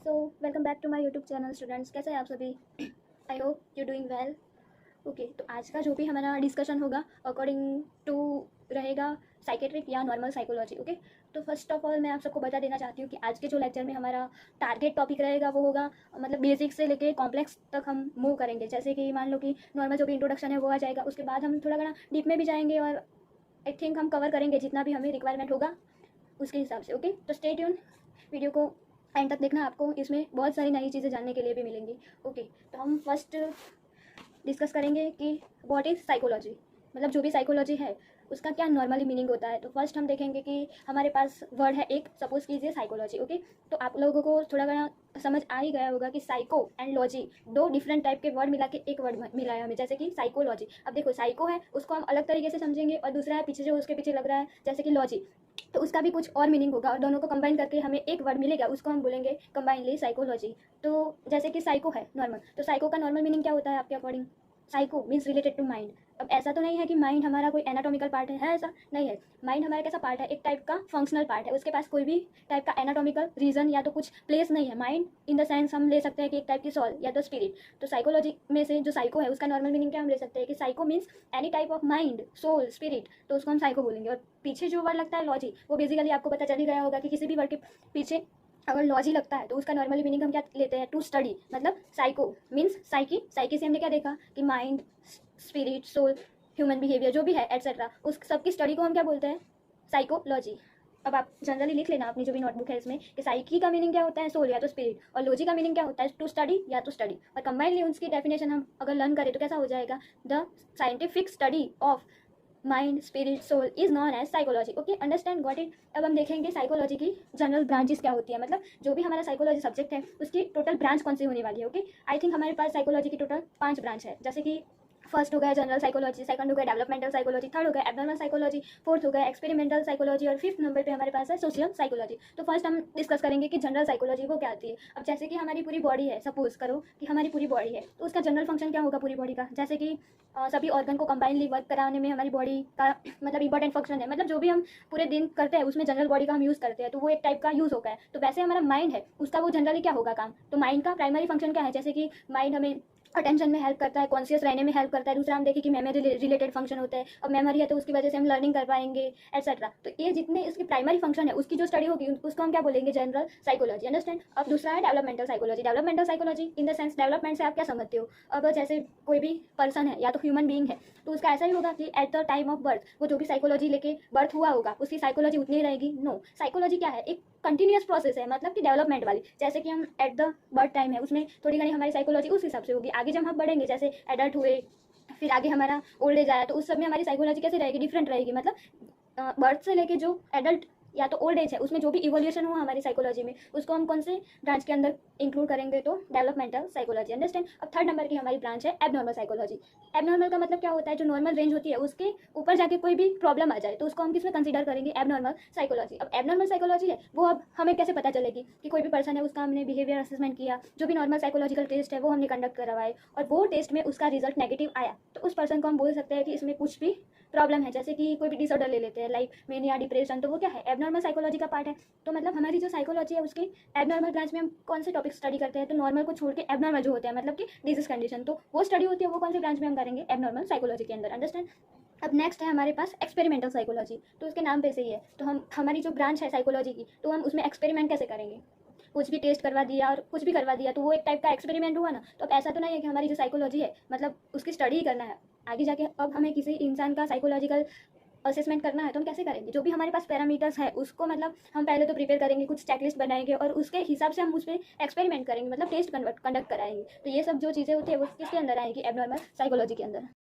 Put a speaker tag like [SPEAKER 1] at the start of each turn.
[SPEAKER 1] So welcome back to my YouTube channel students. कैसे हैं आप सभी? I hope you doing well. Okay, तो आज का जो भी हमारा डिस्कशन होगा अकॉर्डिंग टू रहेगा साइकेट्रिक या नॉर्मल साइकोलॉजी। ओके, तो फर्स्ट ऑफ ऑल मैं आप सबको बता देना चाहती हूँ कि आज के जो लेक्चर में हमारा टारगेट टॉपिक रहेगा वो होगा मतलब बेसिक से लेके कॉम्प्लेक्स तक हम मूव करेंगे। जैसे कि मान लो कि नॉर्मल जो भी इंट्रोडक्शन है वो आ जाएगा, उसके बाद हम थोड़ा घना डीप में भी जाएंगे और आई थिंक हम कवर करेंगे जितना भी हमें रिक्वायरमेंट होगा उसके हिसाब से। ओके, तो स्टे ट्यून, वीडियो को एंड तक देखना, आपको इसमें बहुत सारी नई चीज़ें जानने के लिए भी मिलेंगी। ओके, तो हम फर्स्ट डिस्कस करेंगे कि व्हाट इज़ साइकोलॉजी, मतलब जो भी साइकोलॉजी है उसका क्या नॉर्मली मीनिंग होता है। तो फर्स्ट हम देखेंगे कि हमारे पास वर्ड है एक, सपोज कीजिए साइकोलॉजी। ओके, तो आप लोगों को थोड़ा घना समझ आ ही गया होगा कि साइको एंड लॉजी दो डिफरेंट टाइप के वर्ड मिला के एक वर्ड मिला है हमें, जैसे कि साइकोलॉजी। अब देखो, साइको है उसको हम अलग तरीके से समझेंगे और दूसरा है पीछे जो उसके पीछे लग रहा है जैसे कि लॉजी, तो उसका भी कुछ और मीनिंग होगा और दोनों को कंबाइन करके हमें एक वर्ड मिलेगा, उसको हम बोलेंगे कंबाइनली साइकोलॉजी। तो जैसे कि साइको है नॉर्मल, तो साइको का नॉर्मल मीनिंग क्या होता है आपके according? Psycho means related to mind. अब ऐसा तो नहीं है कि माइंड हमारा कोई एनाटॉमिकल पार्ट है ऐसा नहीं है। माइंड हमारा कैसा पार्ट है? एक टाइप का फंक्शनल पार्ट है, उसके पास कोई भी टाइप का एनाटॉमिकल रीजन या तो कुछ प्लेस नहीं है। माइंड इन द सेंस हम ले सकते हैं कि एक टाइप की सोल या तो स्पिरिट। तो साइकोलॉजी में से जो साइको है उसका नॉर्मल मीनिंग क्या हम ले सकते हैं कि psycho means any type of mind, soul, spirit, तो उसको हम साइको बोलेंगे। और पीछे जो वर्ड लगता है लॉजी, वो बेसिकली आपको पता चल ही गया होगा कि किसी भी वर्ड के पीछे अगर लॉजी लगता है तो उसका नॉर्मली मीनिंग हम क्या लेते हैं? टू स्टडी, मतलब साइको मीन्स साइकी। साइकी से हमने क्या देखा कि mind, spirit, soul, human behaviour जो भी है एटसेट्रा, उस सब की स्टडी को हम क्या बोलते हैं? साइकोलॉजी। अब आप जनरली लिख लेना अपनी जो भी नोटबुक है इसमें कि साइकी का मीनिंग क्या होता है? सोल या तो स्पिरिट, और लॉजी का मीनिंग क्या होता है? टू स्टडी या तो स्टडी। और कंबाइनली उसकी डेफिनेशन हम अगर लर्न करें तो कैसा हो जाएगा? The scientific study of mind, spirit, soul is known as psychology. Okay, understand, got it. अब हम देखेंगे साइकोलॉजी की जनरल ब्रांचेस क्या होती है, मतलब जो भी हमारा साइकोलॉजी सब्जेक्ट है उसकी टोटल ब्रांच कौन सी होने वाली है। ओके, आई थिंक हमारे पास साइकोलॉजी की टोटल 5 ब्रांच है, जैसे कि फर्स्ट हो गया जनरल साइकोलॉजी, सेकंड हो गया डेवलपमेंटल साइकोलॉजी, थर्ड हो गया एबनॉर्मल साइकोलॉजी, फोर्थ हो गया एक्सपेरिमेंटल साइकोलॉजी और फिफ्थ नंबर पे हमारे पास है सोशल साइकोलॉजी। तो फर्स्ट हम डिस्कस करेंगे कि जनरल साइकोलॉजी वो क्या आती है। अब जैसे कि हमारी पूरी बॉडी है, सपोज करो कि हमारी पूरी बॉडी है, तो उसका जनरल फंक्शन क्या होगा पूरी बॉडी का? जैसे कि सभी ऑर्गन को कंबाइनली वर्क कराने में हमारी बॉडी का मतलब इंपॉर्टेंट फंक्शन है, मतलब जो भी हम पूरे दिन करते हैं उसमें जनरल बॉडी का हम यूज़ करते हैं, तो वो एक टाइप का यूज़ होगा है। तो वैसे हमारा माइंड है उसका वो जनरली क्या होगा काम? तो माइंड का प्राइमरी फंक्शन क्या है? जैसे कि माइंड हमें अटेंशन में हेल्प करता है, कॉन्शियस रहने में हेल्प करता है। दूसरा हम देखें कि मेमोरी रिलेटेड फंक्शन होता है, अब मेमोरी है तो उसकी वजह से हम लर्निंग कर पाएंगे एटसेट्रा। तो ये जितने इसकी प्राइमरी फंक्शन है उसकी जो स्टडी होगी उसको हम क्या बोलेंगे? General psychology. अंडरस्टैंड। अब दूसरा है developmental psychology. Developmental psychology in the sense development से आप क्या समझते हो? अब जैसे कोई भी पर्सन है या तो ह्यूमन बीइंग है, तो उसका ऐसा ही होगा कि at the time of birth वो जो भी साइकोलॉजी लेके बर्थ हुआ होगा उसकी साइकोलॉजी उतनी ही रहेगी? नो, साइकोलॉजी क्या है? एक कंटिन्यूस प्रोसेस है, मतलब कि डेवलपमेंट वाली। जैसे कि हम एट द बर्थ टाइम है उसमें थोड़ी घनी हमारी साइकोलॉजी उस हिसाब से होगी। आगे जब हम बढ़ेंगे, जैसे एडल्ट हुए, फिर आगे हमारा ओल्ड एज आया, तो उस सब में हमारी साइकोलॉजी कैसे रहेगी? डिफरेंट रहेगी। मतलब बर्थ से लेके जो एडल्ट या तो ओल्ड एज है उसमें जो भी इवोल्यूशन हुआ हमारी साइकोलॉजी में उसको हम कौन से ब्रांच के अंदर इंक्लूड करेंगे? तो डेवलपमेंटल साइकोलॉजी। अंडरस्टैंड। अब थर्ड नंबर की हमारी ब्रांच है एबनॉर्मल साइकोलॉजी। एबनॉर्मल का मतलब क्या होता है? जो नॉर्मल रेंज होती है उसके ऊपर जाके कोई भी प्रॉब्लम आ जाए तो उसको हम किसमें कंसीडर करेंगे? Abnormal psychology. अब एबनॉर्मल साइकोलॉजी है वो अब हमें कैसे पता चलेगी कि कोई भी पर्सन है उसका हमने बिहेवियर असेसमेंट किया, जो भी नॉर्मल साइकोलॉजिकल टेस्ट है वो हमने कंडक्ट करवाए और वो टेस्ट में उसका रिजल्ट नेगेटिव आया, तो उस पर्सन को हम बोल सकते हैं कि इसमें कुछ भी प्रॉब्लम है। जैसे कि कोई भी डिसऑर्डर ले लेते हैं लाइक मेनिया, डिप्रेशन, तो वो क्या है? एबनॉर्मल साइकोलॉजी का पार्ट है। तो मतलब हमारी जो साइकोलॉजी है उसकी एबनॉर्मल ब्रांच में हम कौन से टॉपिक स्टडी करते हैं? तो नॉर्मल को छोड़ के एबनॉर्मल जो होते हैं, मतलब कि डिजीज कंडीशन, तो वो स्टडी होती है, वो कौन सी ब्रांच में हम करेंगे? एबनॉर्मल साइकोलॉजी के अंदर। अंडरस्टैंड। अब नेक्स्ट है हमारे पास एक्सपेरिमेंटल साइकोलॉजी। तो उसके नाम पे से ही है, तो हम हमारी जो ब्रांच है साइकोलॉजी की, तो हम उसमें एक्सपेरिमेंट कैसे करेंगे? कुछ भी टेस्ट करवा दिया और कुछ भी करवा दिया तो वो एक टाइप का एक्सपेरिमेंट हुआ ना। तो अब ऐसा तो नहीं है कि हमारी जो साइकोलॉजी है मतलब उसकी स्टडी ही करना है आगे जाके। अब हमें किसी इंसान का साइकोलॉजिकल असेसमेंट करना है तो हम कैसे करेंगे? जो भी हमारे पास पैरामीटर्स है उसको मतलब हम पहले तो प्रिपेयर करेंगे, कुछ चेकलिस्ट बनाएंगे और उसके हिसाब से हम उस पर एक्सपेरिमेंट करेंगे, मतलब टेस्ट कंडक्ट कराएंगे। तो ये सब जो चीज़ें होती है वो किसके अंदर आएगी? एबनॉर्मल साइकोलॉजी के अंदर।